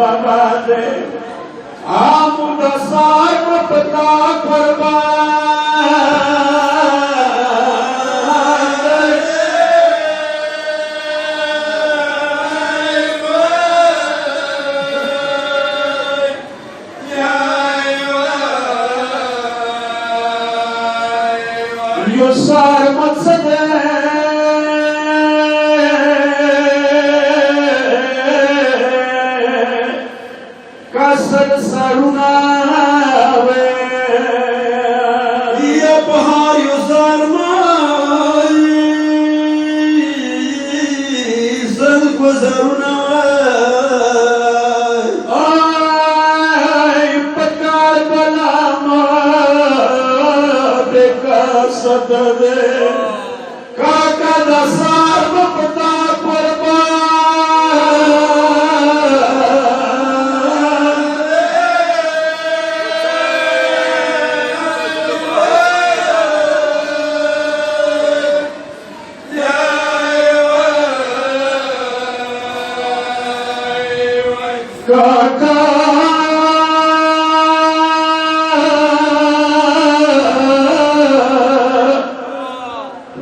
बाबा दे आमुद सार पता यो सार मकसद कसर सरुनावे ये पहाड़ यो सार माई सल को सरुनावे आय पकार बला का सददे काका दसार पता परबा काका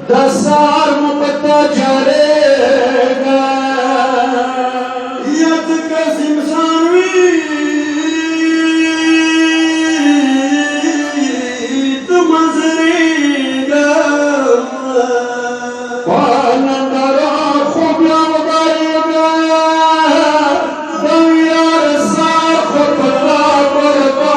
दसार पता जारेगा यद कसिम सानवी तुम मजरेगा पालंदरा खुबला वदारेगा दवियार साख पता परबा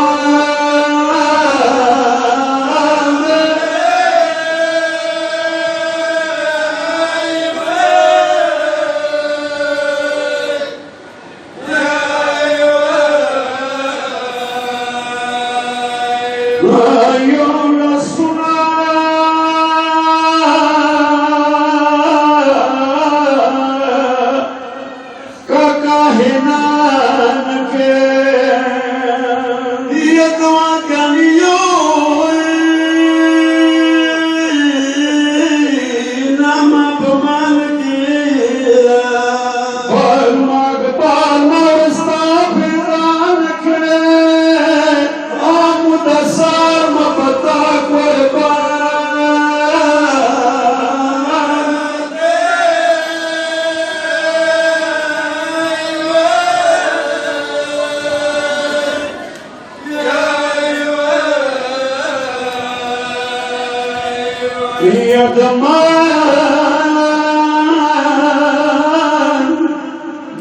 यदमान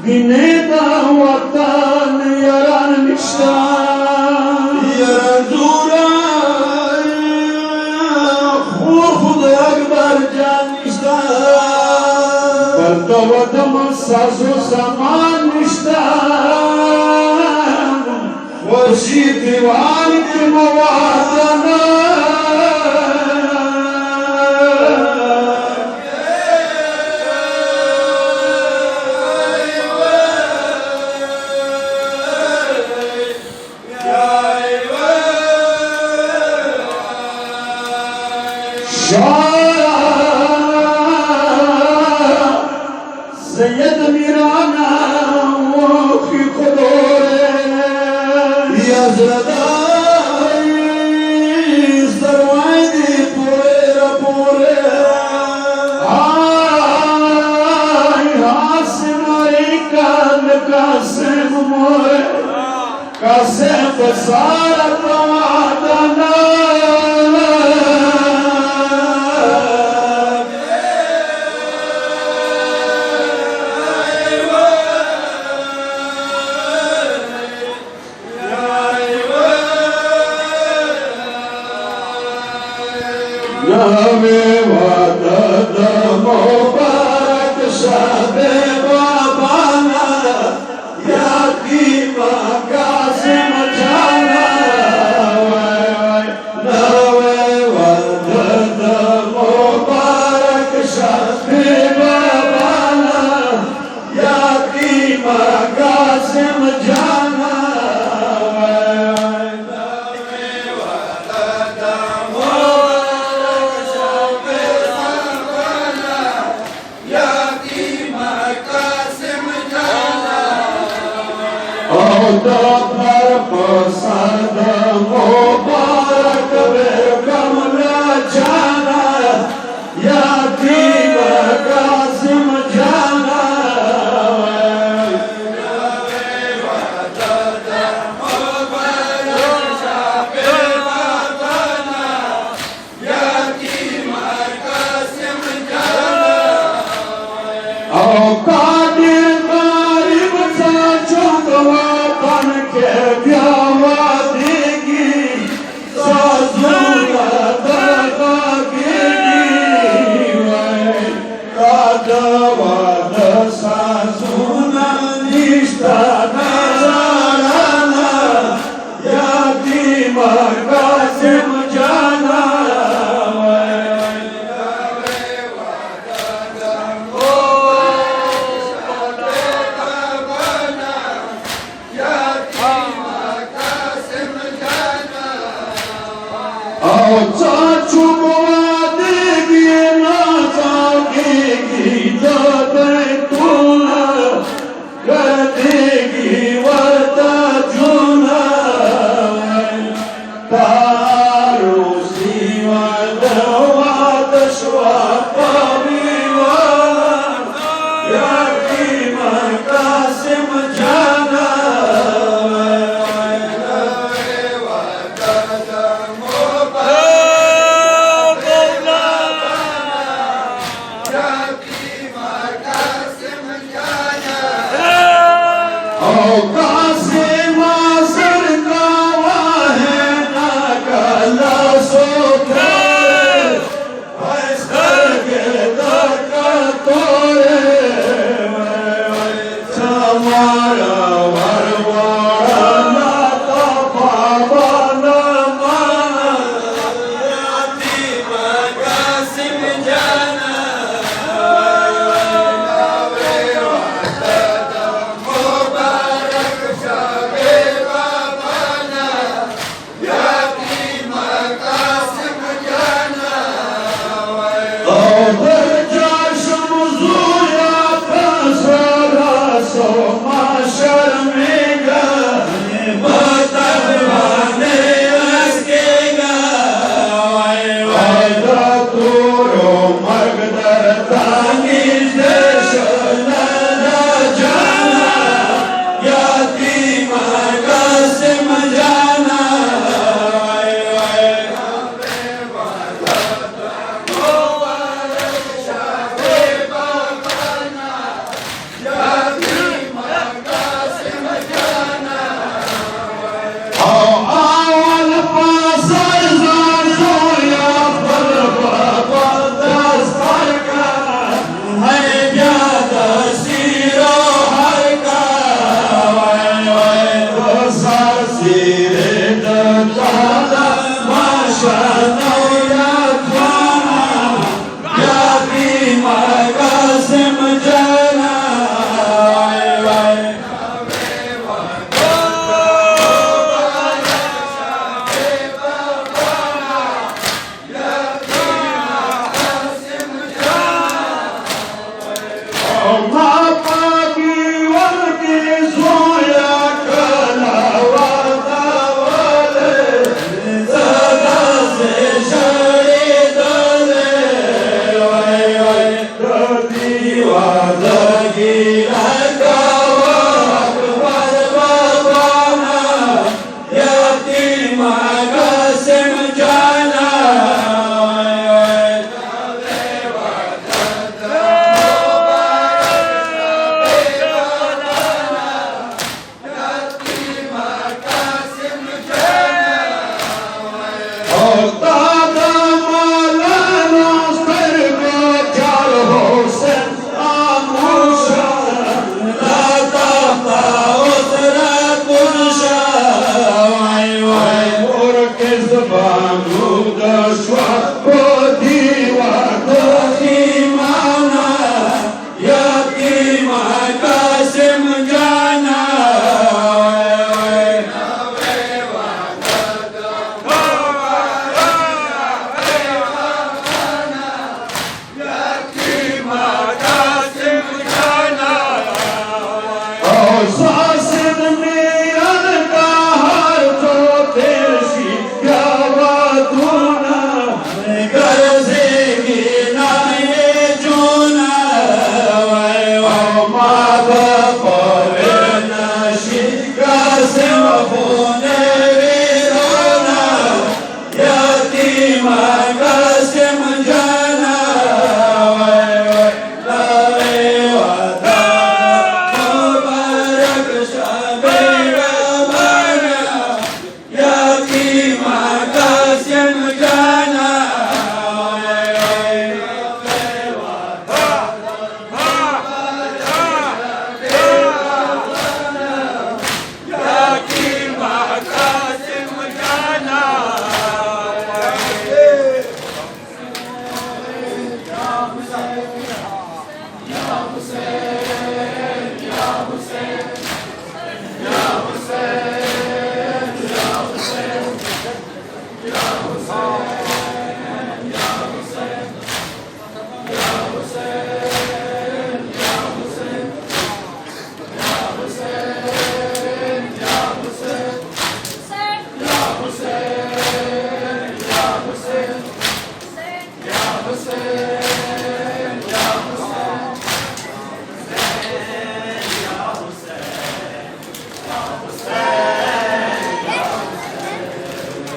बिनेदा वतन यारन निशान यरजूरा खुद अकबर जान निशान बर्तवदम सासु समान निशान वशी दीवान के मवादना सैयद मीराना की खुदोरे यजरदाई सरवाई पूरे पूरे आय हासिम कान कासिम मोरे कासिम सारा प्रवादना नवे वादद मुबारक शादे बाबाना याकी कासिम जाना नवे वादद मुबारक शादे बाबाना याकी कासिम जाना पर पसंद मुबारक बेगम जाना यतीम कासिम जाना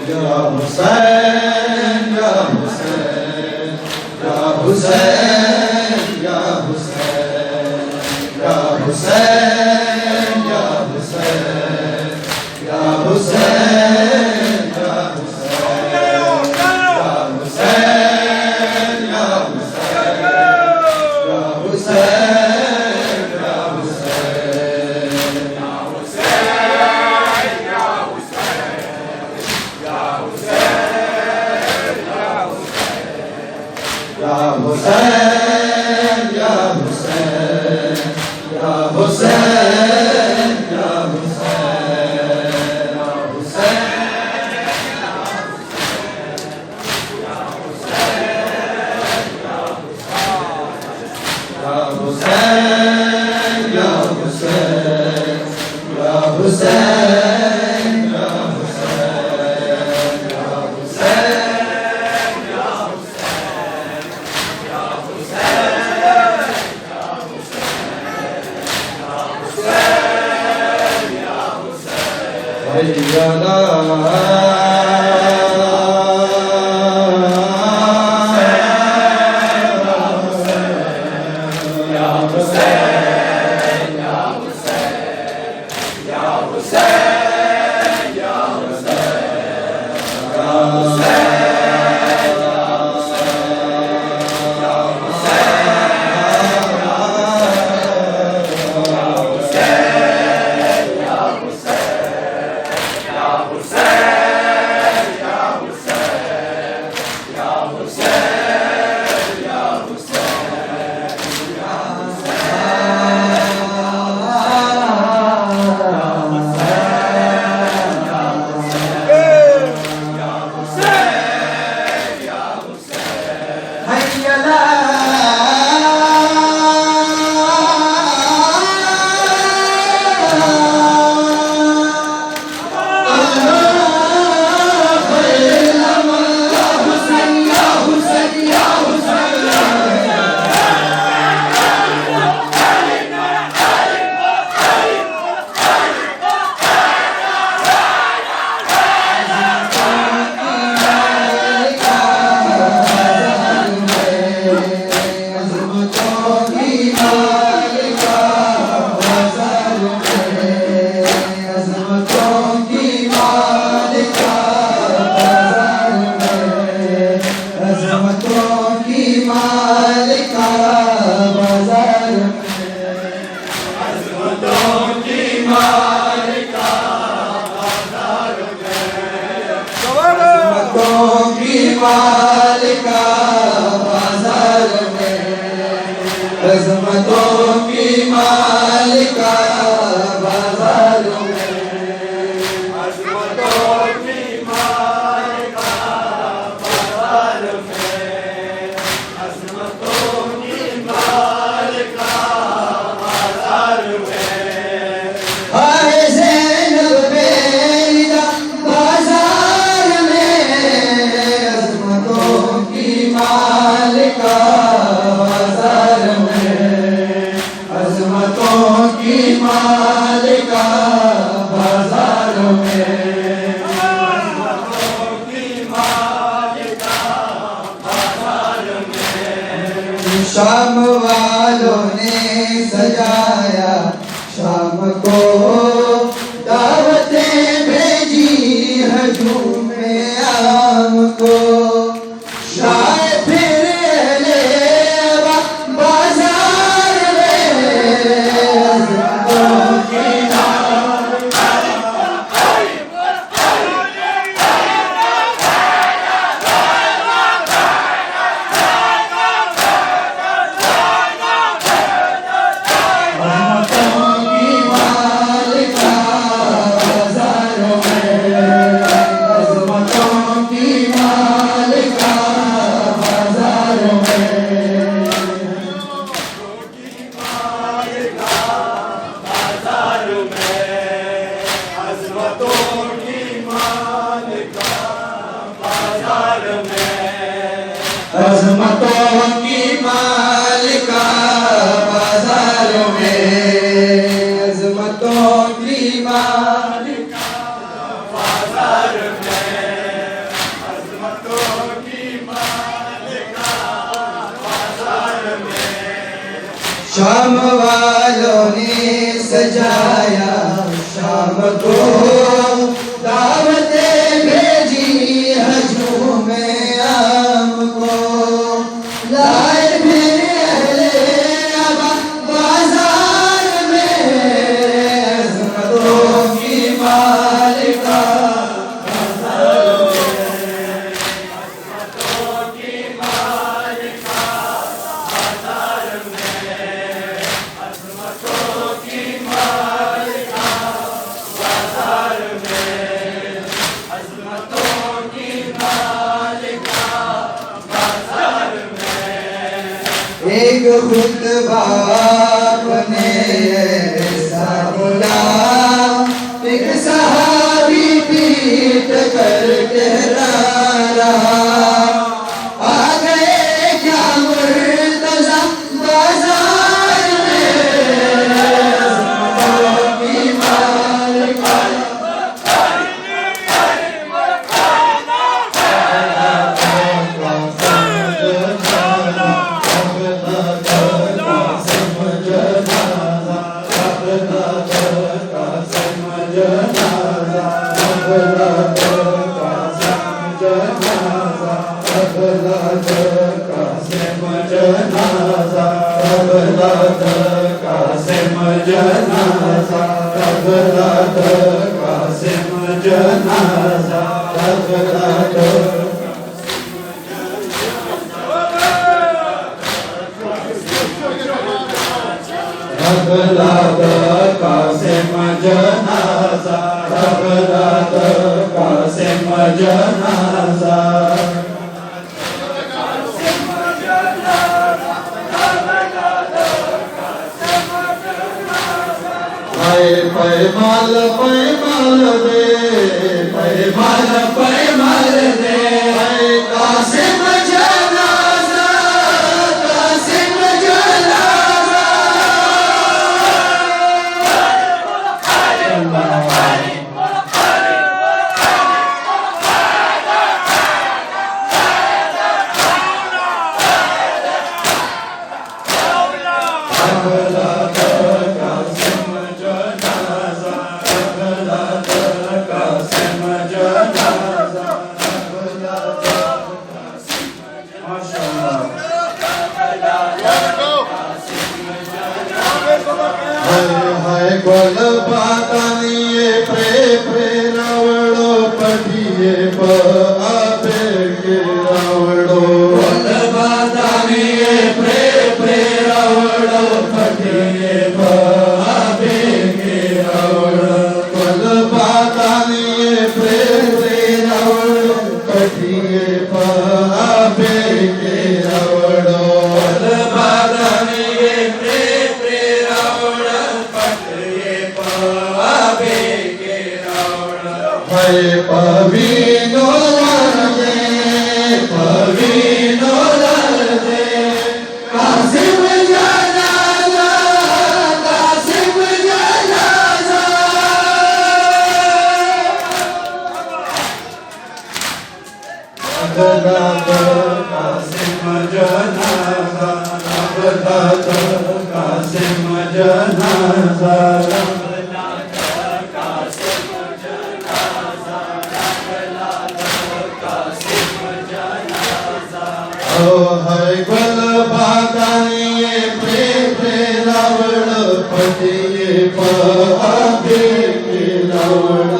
या हुसैन या हुसैन या हुसैन या हुसैन या हुसैन या हुसैन या हुसैन या हुसैन या शाम वालों ने सजाया शाम को दावतें भेजी हजूम में आम को शाय फिर ले बाजार अज़मतों की मालिका बाजारों में अज़मतों की मालिका बाजार में शाम वालों ने सजाया शाम को दावते भेजी हजूम आम को लाए फिर अहले अबा बाजार में अज़मतों की मालिका एक खुतबा ने ऐसा बोला एक सहाबी पीट कर कह रहा आ गए क्या मुर्तज़ा बाजार में अज़मतों की मालिका पैमाल पैमाल दे पैमाल दे कासिम जनाज़ा कासिम जनाज़ा गोल पातानिये प्रेरावड़ो पठिये आपे के रावड़ो गोल पातानिये प्रेरावड़ो पठिये आपे के रावड़ो गोल पातानिये प्रेरावड़ो पठिये आपे के रावड़ो गोल पातानिये पवीनो लर्दे कासिम जनाज़ा कासिम जनाज़ा कासिम जनाज़ा कासिम जनाज़ा है गुल बागानिये प्रेरावड़ पटिये आपे के रावड़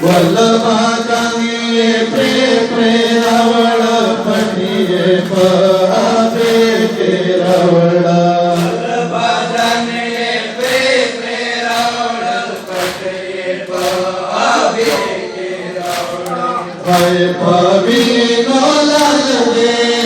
गुल बागानिये प्रेरावड़ पटिये आपे के रावड़ गुल बागानिये प्रेरावड़ पटिये आपे के रावड़ पवीनो लर्दे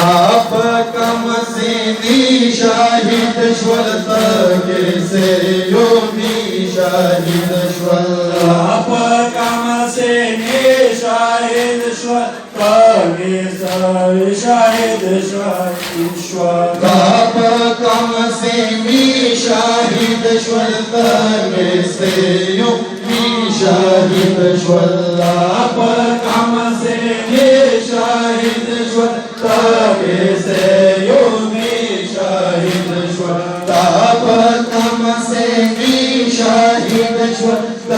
ताप कम सिनी शाहिद श्वलत के से योगी शाहिद श्वल ताप कम सिनी शाहिद श्वल के शाहिद ईश्वर ताप कम सिनी शाहिद श्वलत के से योगी शाहिद श्वल ताप कम सिनी शाहिद श्वल के से योगी शाहिद श्वल ताप कम सिनी शाहिद श्वलत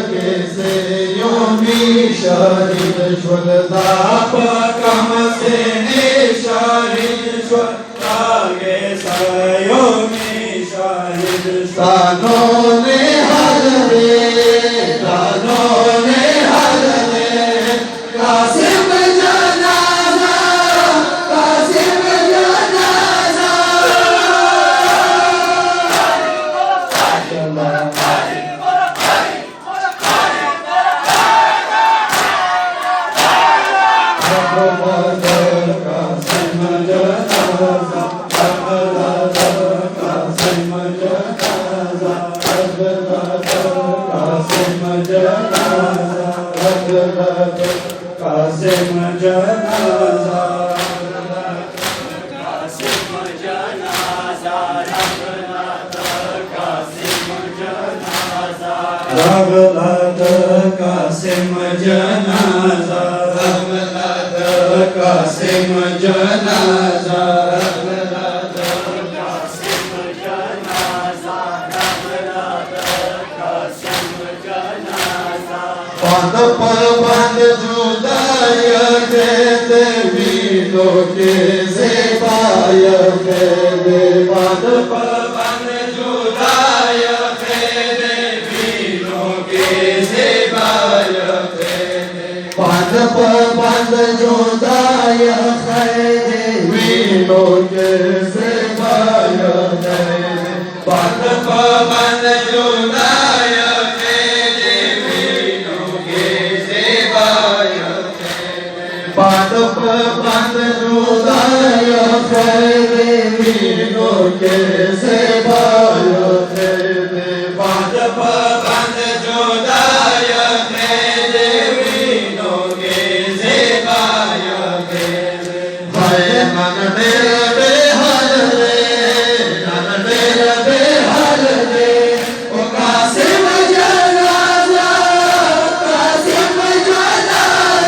के से योगी शाहिद श्वल ताप कम सिनी शाहिद श्वल के से योगी शाहिद श्वल तानों ने हर रे कासिम जनाजा कासिम जनाजा कासिम जनाजा रगलत कासिम जनाजा रगलत कासिम जनाजा रगलत कासिम जनाजा रगलत कासिम जनाजा बंद पर बंद जुदाई देते वीरों के सेवाय दे बंद पर बंद जुदाई बंद पर बंद जुदाई वीरों के सेवाय दे बंद पर बंद जुदाई बंद पर बंद जुदाई वीरों के सेवाय दे बंद पर बंद जुदाई मन मेरा बेहाल रे मन मेरा बेहाल रे ओ कासिम जनाजा कासिम जनाजा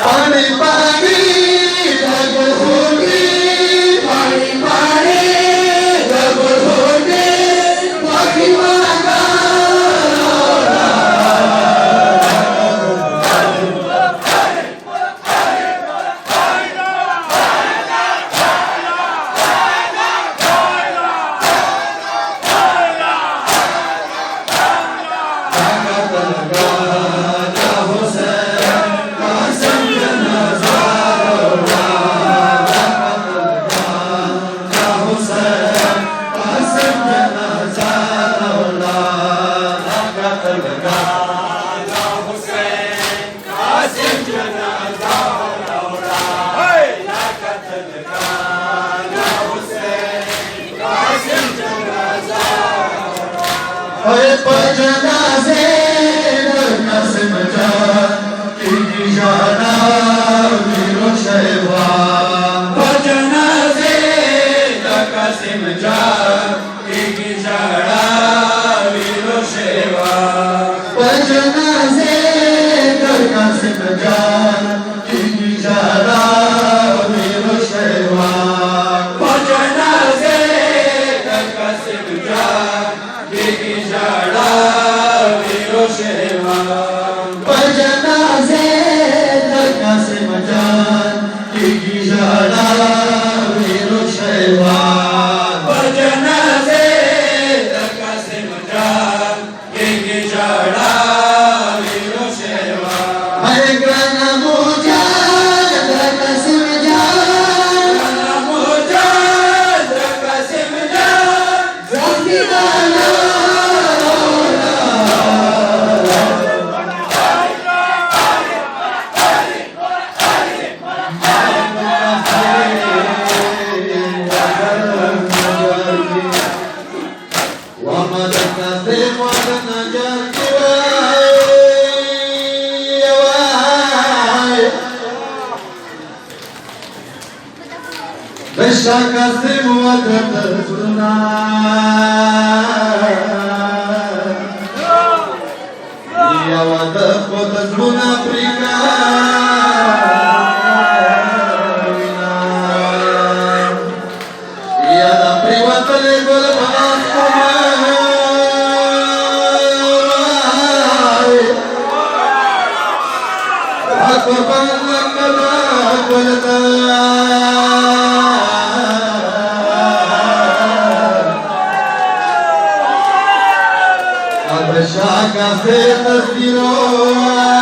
पानी पानी लगो होगी पानी पानी लगो होगी पानी मांगा अरे पजना से कसम जान की जाना वीरो शेवा भजना से कसम जान की जाना वीरो शेवा भजना से कसम जान की जाना वीरो शेवा भजना से कसम जान की जाना वीरो शेवा भजना से कसम जान की जाना वीरो शेवा भजना से कसम जान की जाना वीरो शेवा हरे ग्रहण पूजा कसम जान कसम जान संविधाना Kasim Wadana Ya Wada Wadana Afrika Ya da privata le Shaka se tiro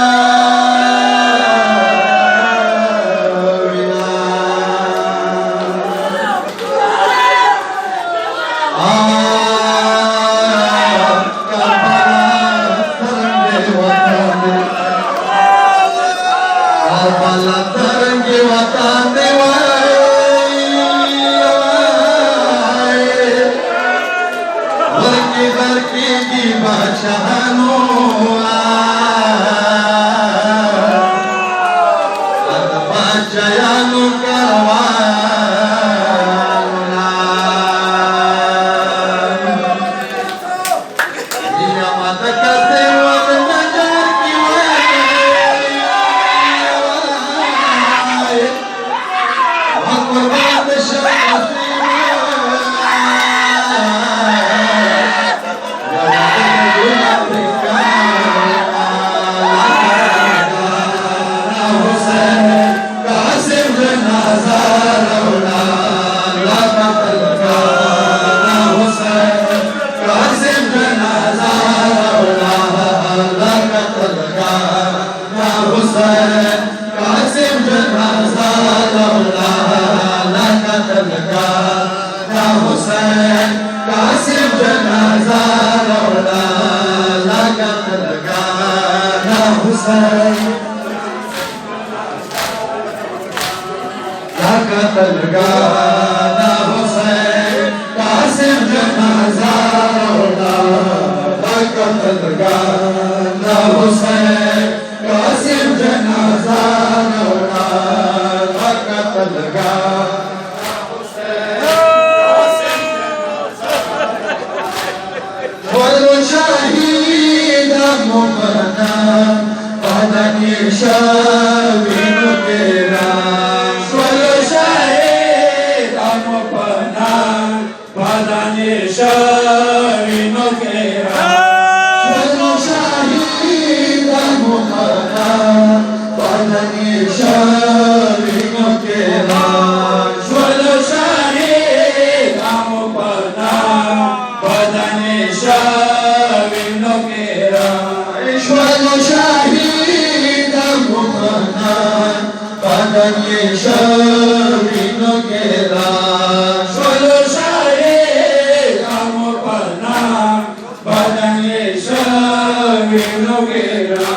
Badani Shavino Gera